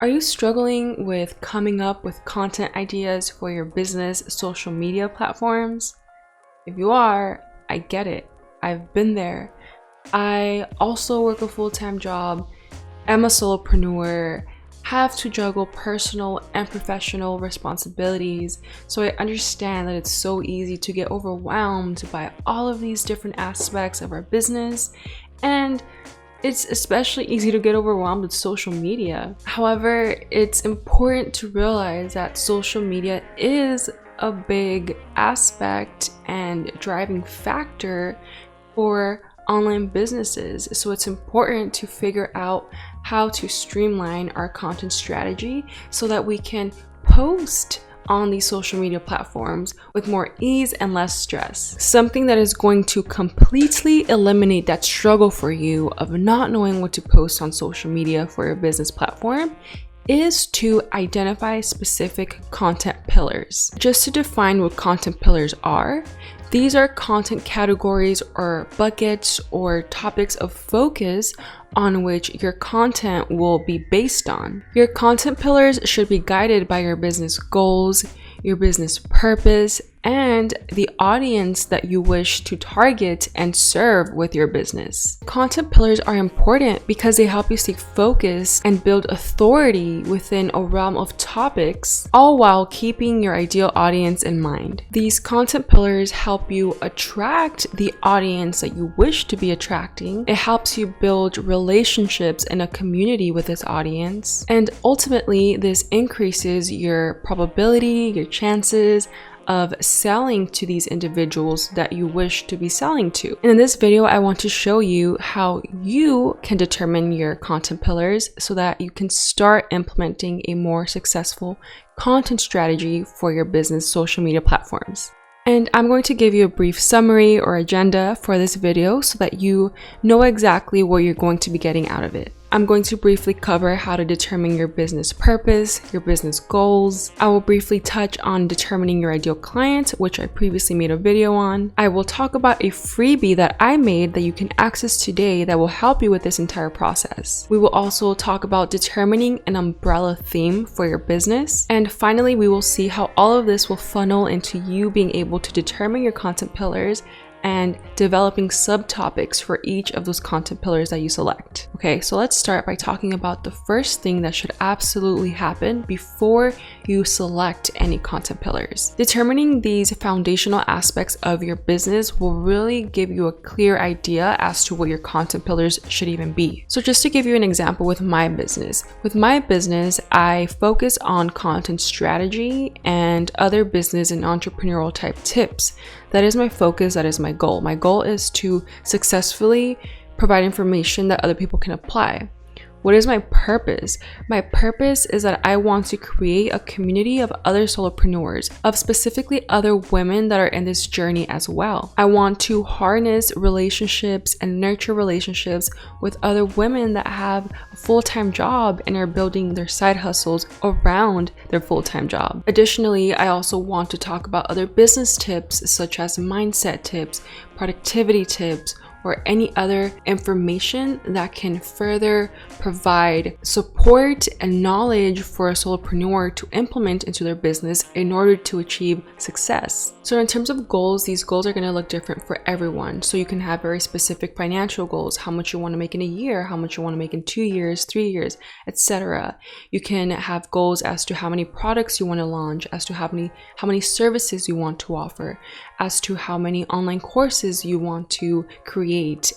Are you struggling with coming up with content ideas for your business social media platforms? If you are, I get it. I've been there. I also work a full-time job, am a solopreneur, have to juggle personal and professional responsibilities, so I understand that it's so easy to get overwhelmed by all of these different aspects of our business, and it's especially easy to get overwhelmed with social media. However, it's important to realize that social media is a big aspect and driving factor for online businesses. So it's important to figure out how to streamline our content strategy so that we can post on these social media platforms with more ease and less stress. Something that is going to completely eliminate that struggle for you of not knowing what to post on social media for your business platform is to identify specific content pillars. Just to define what content pillars are, these are content categories or buckets or topics of focus on which your content will be based on. Your content pillars should be guided by your business goals, your business purpose, and the audience that you wish to target and serve with your business. Content pillars are important because they help you stay focused and build authority within a realm of topics, all while keeping your ideal audience in mind. These content pillars help you attract the audience that you wish to be attracting. It helps you build relationships and a community with this audience. And ultimately, this increases your probability, your chances of selling to these individuals that you wish to be selling to. And in this video, I want to show you how you can determine your content pillars so that you can start implementing a more successful content strategy for your business social media platforms. And I'm going to give you a brief summary or agenda for this video so that you know exactly what you're going to be getting out of it. I'm going to briefly cover how to determine your business purpose, your business goals. I will briefly touch on determining your ideal client, which I previously made a video on. I will talk about a freebie that I made that you can access today that will help you with this entire process. We will also talk about determining an umbrella theme for your business. And finally, we will see how all of this will funnel into you being able to determine your content pillars and developing subtopics for each of those content pillars that you select. Okay, so let's start by talking about the first thing that should absolutely happen before you select any content pillars. Determining these foundational aspects of your business will really give you a clear idea as to what your content pillars should even be. So just to give you an example with my business. With my business, I focus on content strategy and other business and entrepreneurial type tips. That is my focus, that is my goal. My goal is to successfully provide information that other people can apply. What is my purpose? My purpose is that I want to create a community of other solopreneurs, of specifically other women that are in this journey as well. I want to harness relationships and nurture relationships with other women that have a full-time job and are building their side hustles around their full-time job. Additionally, I also want to talk about other business tips such as mindset tips, productivity tips, or any other information that can further provide support and knowledge for a solopreneur to implement into their business in order to achieve success. So in terms of goals, these goals are going to look different for everyone. So you can have very specific financial goals, how much you want to make in a year, how much you want to make in 2 years, 3 years, etc. You can have goals as to how many products you want to launch, as to how many services you want to offer, as to how many online courses you want to create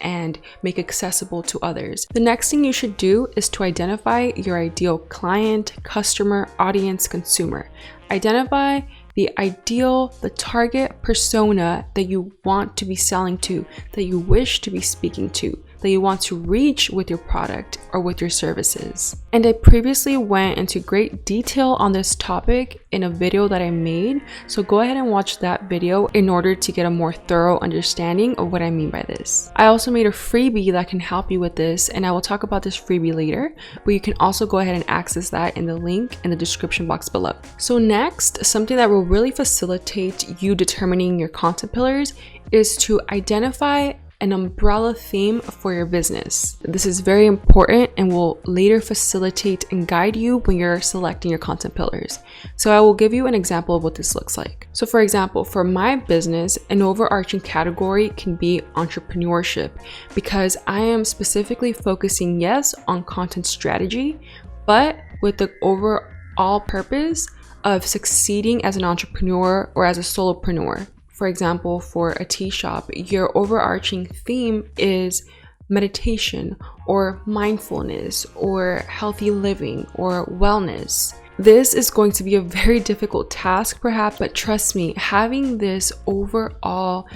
and make accessible to others. The next thing you should do is to identify your ideal client, customer, audience, consumer. Identify the target persona that you want to be selling to, that you wish to be speaking to, that you want to reach with your product or with your services. And I previously went into great detail on this topic in a video that I made, so go ahead and watch that video in order to get a more thorough understanding of what I mean by this. I also made a freebie that can help you with this, and I will talk about this freebie later, but you can also go ahead and access that in the link in the description box below. So next, something that will really facilitate you determining your content pillars is to identify an umbrella theme for your business. This is very important and will later facilitate and guide you when you're selecting your content pillars. So I will give you an example of what this looks like. So for example, for my business, an overarching category can be entrepreneurship, because I am specifically focusing, yes, on content strategy, but with the overall purpose of succeeding as an entrepreneur or as a solopreneur. For example, for a tea shop, your overarching theme is meditation or mindfulness or healthy living or wellness. This is going to be a very difficult task perhaps, but trust me, having this overarching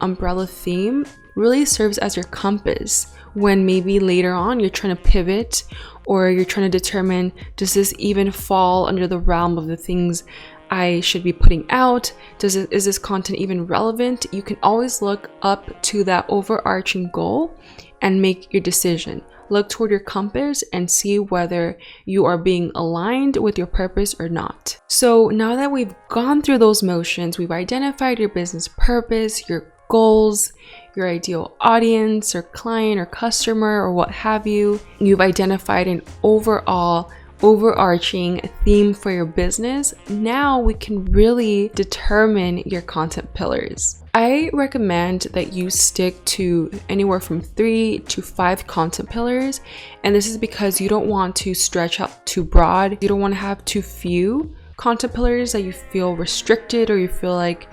umbrella theme really serves as your compass when maybe later on you're trying to pivot or you're trying to determine, does this even fall under the realm of the things I should be putting out? Is this content even relevant? You can always look up to that overarching goal and make your decision. Look toward your compass and see whether you are being aligned with your purpose or not. So now that we've gone through those motions, we've identified your business purpose, your goals, your ideal audience or client or customer or what have you. You've identified an overarching theme for your business. Now we can really determine your content pillars. I recommend that you stick to anywhere from 3 to 5 content pillars, and this is because you don't want to stretch out too broad. You don't want to have too few content pillars that you feel restricted or you feel like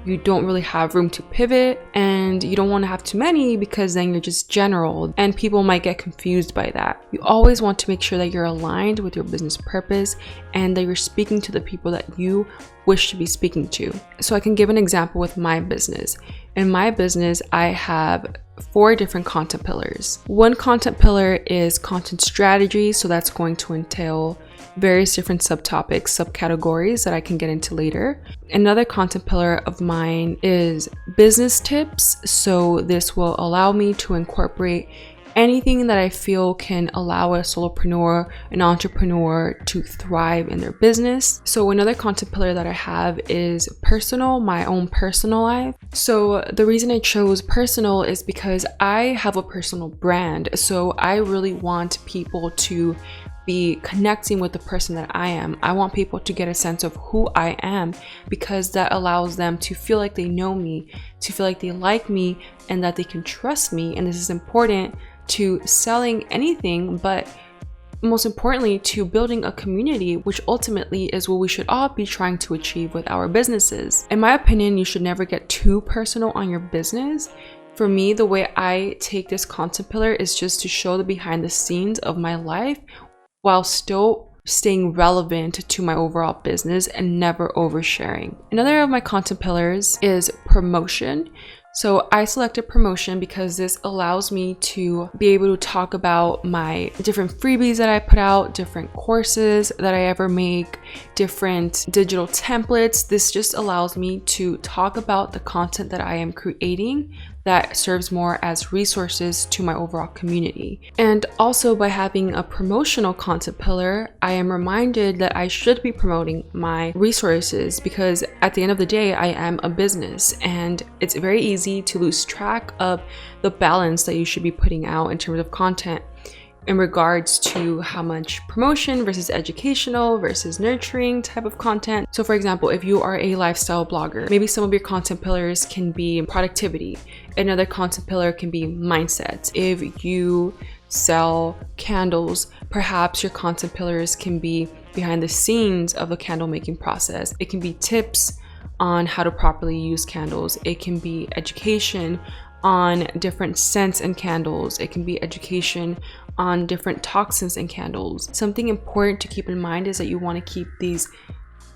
you don't really have room to pivot, and you don't want to have too many because then you're just general and people might get confused by that. You always want to make sure that you're aligned with your business purpose and that you're speaking to the people that you wish to be speaking to. So I can give an example with my business. In my business, I have 4 different content pillars. One content pillar is content strategy, so that's going to entail various different subtopics, subcategories that I can get into later. Another content pillar of mine is business tips, so this will allow me to incorporate anything that I feel can allow a solopreneur, an entrepreneur to thrive in their business. So another content pillar that I have is personal, my own personal life. So the reason I chose personal is because I have a personal brand. So I really want people to be connecting with the person that I am. I want people to get a sense of who I am, because that allows them to feel like they know me, to feel like they like me, and that they can trust me. And this is important to selling anything, but most importantly to building a community, which ultimately is what we should all be trying to achieve with our businesses. In my opinion, you should never get too personal on your business. For me, the way I take this content pillar is just to show the behind the scenes of my life while still staying relevant to my overall business and never oversharing. Another of my content pillars is promotion. So I selected promotion because this allows me to be able to talk about my different freebies that I put out, different courses that I ever make, different digital templates. This just allows me to talk about the content that I am creating that serves more as resources to my overall community. And also by having a promotional content pillar, I am reminded that I should be promoting my resources, because at the end of the day, I am a business and it's very easy to lose track of the balance that you should be putting out in terms of content in regards to how much promotion versus educational versus nurturing type of content. So for example, if you are a lifestyle blogger, maybe some of your content pillars can be productivity. Another content pillar can be mindset. If you sell candles, perhaps your content pillars can be behind the scenes of the candle making process. It can be tips on how to properly use candles. It can be education on different scents in candles. It can be education on different toxins in candles. Something important to keep in mind is that you want to keep these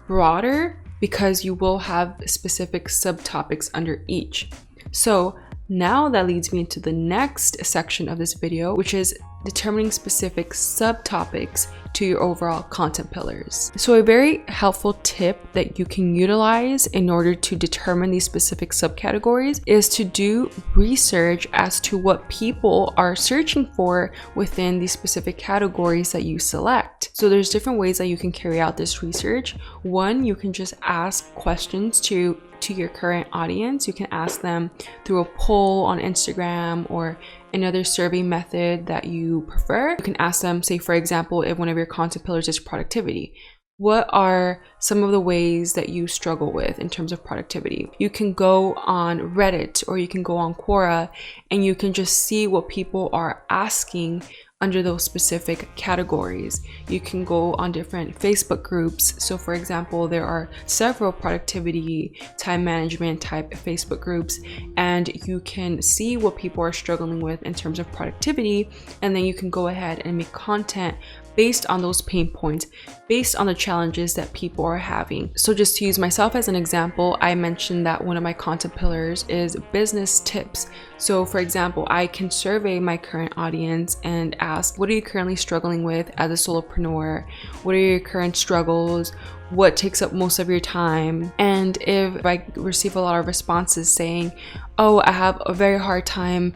broader because you will have specific subtopics under each. So now that leads me into the next section of this video, which is determining specific subtopics to your overall content pillars. So a very helpful tip that you can utilize in order to determine these specific subcategories is to do research as to what people are searching for within these specific categories that you select. So there's different ways that you can carry out this research. One, you can just ask questions to to your current audience. You can ask them through a poll on Instagram or another survey method that you prefer. You can ask them, say for example, if one of your content pillars is productivity, what are some of the ways that you struggle with in terms of productivity? You can go on Reddit or you can go on Quora and you can just see what people are asking under those specific categories. You can go on different Facebook groups. So for example, there are several productivity, time management type Facebook groups, and you can see what people are struggling with in terms of productivity, and then you can go ahead and make content based on those pain points, based on the challenges that people are having. So just to use myself as an example, I mentioned that one of my content pillars is business tips. So for example, I can survey my current audience and ask, what are you currently struggling with as a solopreneur? What are your current struggles? What takes up most of your time? And if I receive a lot of responses saying, oh, I have a very hard time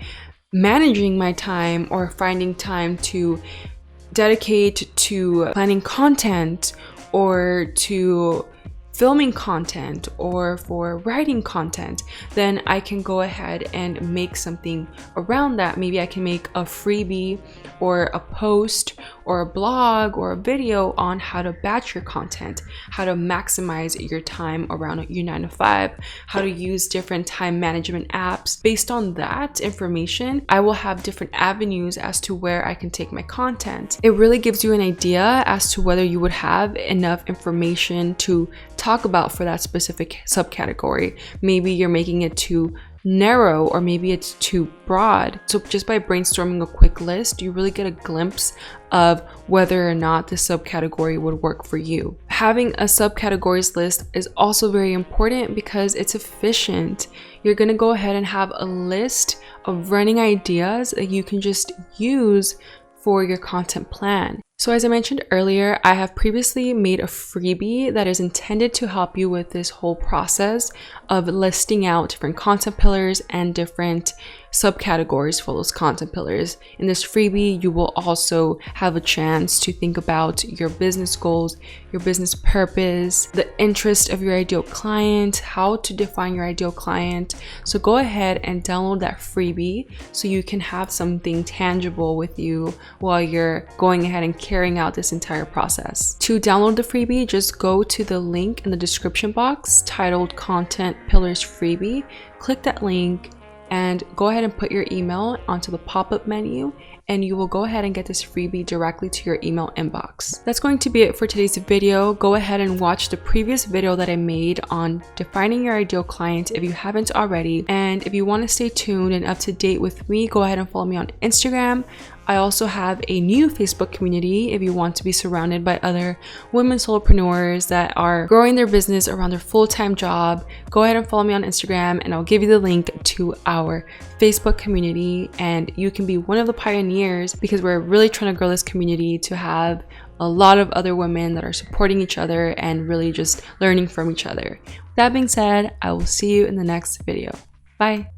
managing my time or finding time to dedicate to planning content or to filming content or for writing content, then I can go ahead and make something around that. Maybe I can make a freebie or a post or a blog or a video on how to batch your content, how to maximize your time around your 9 to 5, how to use different time management apps. Based on that information, I will have different avenues as to where I can take my content. It really gives you an idea as to whether you would have enough information to talk about for that specific subcategory. Maybe you're making it too narrow or maybe it's too broad. So just by brainstorming a quick list, you really get a glimpse of whether or not the subcategory would work for you. Having a subcategories list is also very important because it's efficient. You're gonna go ahead and have a list of running ideas that you can just use for your content plan. So as I mentioned earlier, I have previously made a freebie that is intended to help you with this whole process of listing out different content pillars and different subcategories for those content pillars. In this freebie, you will also have a chance to think about your business goals, your business purpose, the interest of your ideal client, how to define your ideal client. So go ahead and download that freebie so you can have something tangible with you while you're going ahead and carrying out this entire process. To download the freebie, just go to the link in the description box titled Content Pillars Freebie. Click that link and go ahead and put your email onto the pop-up menu, and you will go ahead and get this freebie directly to your email inbox. That's going to be it for today's video. Go ahead and watch the previous video that I made on defining your ideal client if you haven't already. And if you want to stay tuned and up to date with me, go ahead and follow me on Instagram. I also have a new Facebook community if you want to be surrounded by other women solopreneurs that are growing their business around their full-time job. Go ahead and follow me on Instagram and I'll give you the link to our Facebook community, and you can be one of the pioneers because we're really trying to grow this community to have a lot of other women that are supporting each other and really just learning from each other. That being said, I will see you in the next video. Bye.